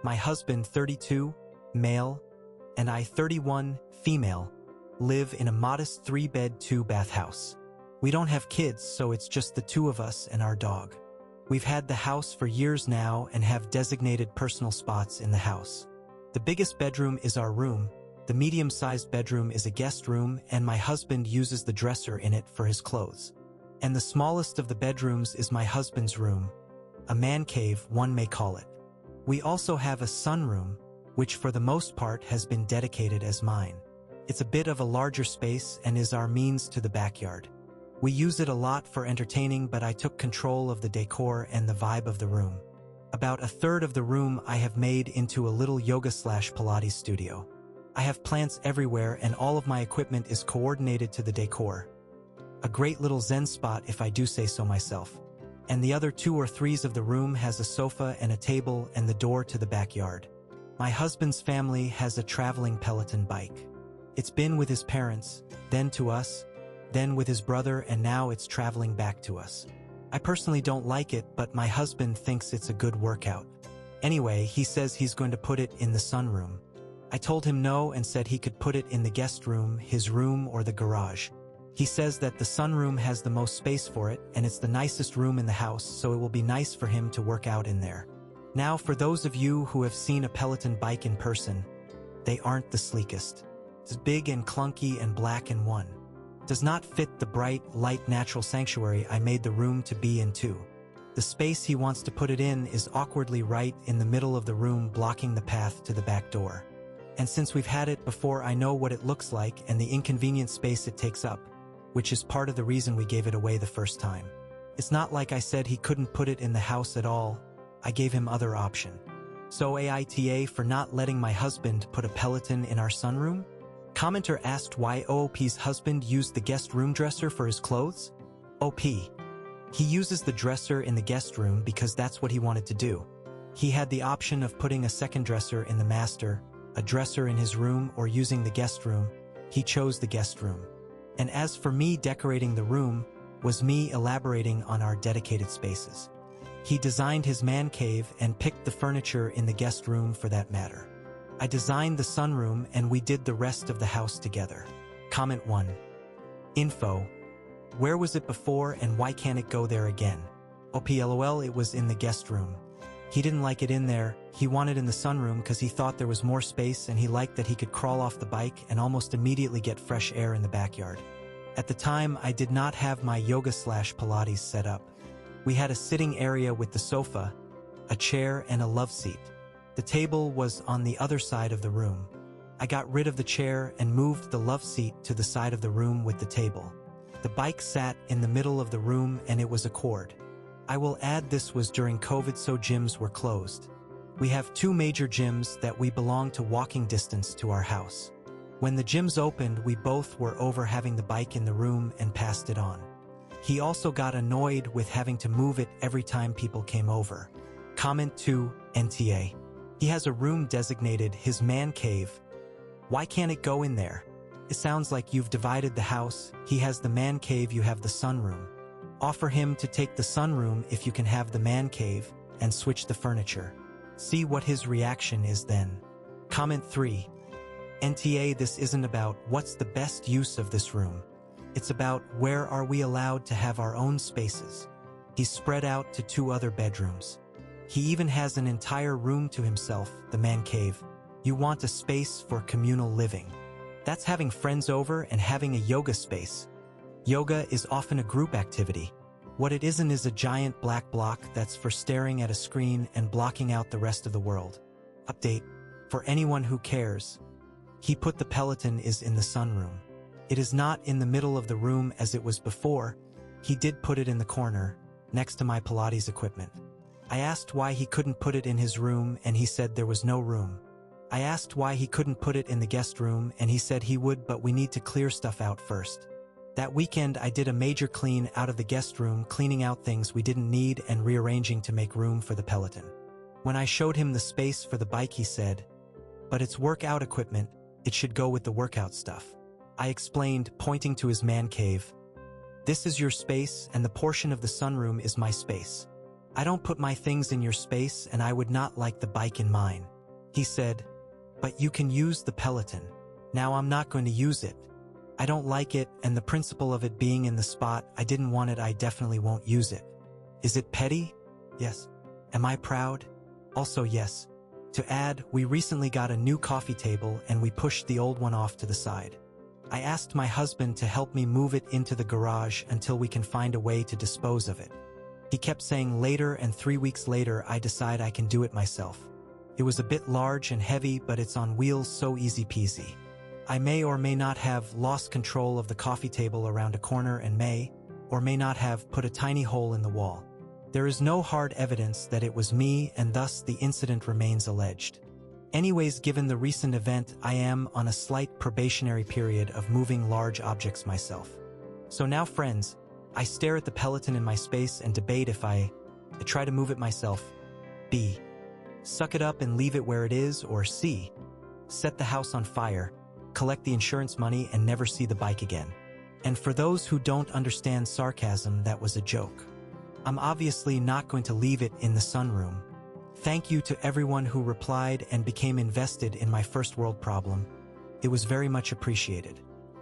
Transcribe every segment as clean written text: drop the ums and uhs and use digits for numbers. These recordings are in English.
My husband, 32, male, and I, 31, female, live in a modest 3-bed, 2-bath house. We don't have kids, so it's just the two of us and our dog. We've had the house for years now and have designated personal spots in the house. The biggest bedroom is our room, the medium-sized bedroom is a guest room, and my husband uses the dresser in it for his clothes. And the smallest of the bedrooms is my husband's room, a man cave, one may call it. We also have a sunroom, which for the most part has been dedicated as mine. It's a bit of a larger space and is our means to the backyard. We use it a lot for entertaining, but I took control of the decor and the vibe of the room. About a third of the room I have made into a little yoga/Pilates studio. I have plants everywhere and all of my equipment is coordinated to the decor. A great little zen spot if I do say so myself. And the other 2 or 3 of the room has a sofa and a table and the door to the backyard. My husband's family has a traveling Peloton bike. It's been with his parents, then to us, then with his brother, and now it's traveling back to us. I personally don't like it, but my husband thinks it's a good workout. Anyway, he says he's going to put it in the sunroom. I told him no and said he could put it in the guest room, his room, or the garage. He says that the sunroom has the most space for it, and it's the nicest room in the house, so it will be nice for him to work out in there. Now, for those of you who have seen a Peloton bike in person, they aren't the sleekest. It's big and clunky and black and one. Does not fit the bright, light natural sanctuary I made the room to be in too. The space he wants to put it in is awkwardly right in the middle of the room, blocking the path to the back door. And since we've had it before, I know what it looks like and the inconvenient space it takes up, which is part of the reason we gave it away the first time. It's not like I said he couldn't put it in the house at all. I gave him other option. So AITA for not letting my husband put a Peloton in our sunroom? Commenter asked why OOP's husband used the guest room dresser for his clothes? OP. He uses the dresser in the guest room because that's what he wanted to do. He had the option of putting a second dresser in the master, a dresser in his room, or using the guest room. He chose the guest room. And as for me decorating the room, was me elaborating on our dedicated spaces. He designed his man cave and picked the furniture in the guest room for that matter. I designed the sunroom and we did the rest of the house together. Comment 1. Info. Where was it before and why can't it go there again? OPLOL, it was in the guest room. He didn't like it in there, he wanted in the sunroom because he thought there was more space and he liked that he could crawl off the bike and almost immediately get fresh air in the backyard. At the time, I did not have my yoga/Pilates set up. We had a sitting area with the sofa, a chair, and a love seat. The table was on the other side of the room. I got rid of the chair and moved the love seat to the side of the room with the table. The bike sat in the middle of the room and it was a cord. I will add this was during COVID, so gyms were closed. We have 2 major gyms that we belong to walking distance to our house. When the gyms opened, we both were over having the bike in the room and passed it on. He also got annoyed with having to move it every time people came over. Comment 2, NTA. He has a room designated his man cave. Why can't it go in there? It sounds like you've divided the house. He has the man cave, you have the sunroom. Offer him to take the sunroom if you can have the man cave and switch the furniture. See what his reaction is then. Comment 3. NTA, this isn't about what's the best use of this room. It's about where are we allowed to have our own spaces. He's spread out to 2 other bedrooms. He even has an entire room to himself, the man cave. You want a space for communal living. That's having friends over and having a yoga space. Yoga is often a group activity. What it isn't is a giant black block that's for staring at a screen and blocking out the rest of the world. Update. For anyone who cares, he put the Peloton is in the sunroom. It is not in the middle of the room as it was before. He did put it in the corner, next to my Pilates equipment. I asked why he couldn't put it in his room and he said there was no room. I asked why he couldn't put it in the guest room and he said he would, but we need to clear stuff out first. That weekend I did a major clean out of the guest room, cleaning out things we didn't need and rearranging to make room for the Peloton. When I showed him the space for the bike, he said, "But it's workout equipment, it should go with the workout stuff." I explained, pointing to his man cave, "This is your space and the portion of the sunroom is my space. I don't put my things in your space and I would not like the bike in mine. He said, but you can use the Peloton. Now I'm not going to use it. I don't like it, and the principle of it being in the spot I didn't want it, I definitely won't use it. Is it petty? Yes. Am I proud? Also yes. To add, we recently got a new coffee table and we pushed the old one off to the side. I asked my husband to help me move it into the garage until we can find a way to dispose of it. He kept saying later, and 3 weeks later I decide I can do it myself. It was a bit large and heavy, but it's on wheels, so easy peasy. I may or may not have lost control of the coffee table around a corner and may or may not have put a tiny hole in the wall. There is no hard evidence that it was me, and thus the incident remains alleged. Anyways, given the recent event, I am on a slight probationary period of moving large objects myself. So now, friends, I stare at the Peloton in my space and debate if I try to move it myself. B. Suck it up and leave it where it is, or C. Set the house on fire, collect the insurance money, and never see the bike again. And for those who don't understand sarcasm, that was a joke. I'm obviously not going to leave it in the sunroom. Thank you to everyone who replied and became invested in my first world problem. It was very much appreciated.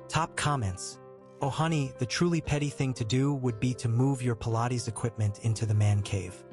Top comments. Oh honey, the truly petty thing to do would be to move your Pilates equipment into the man cave.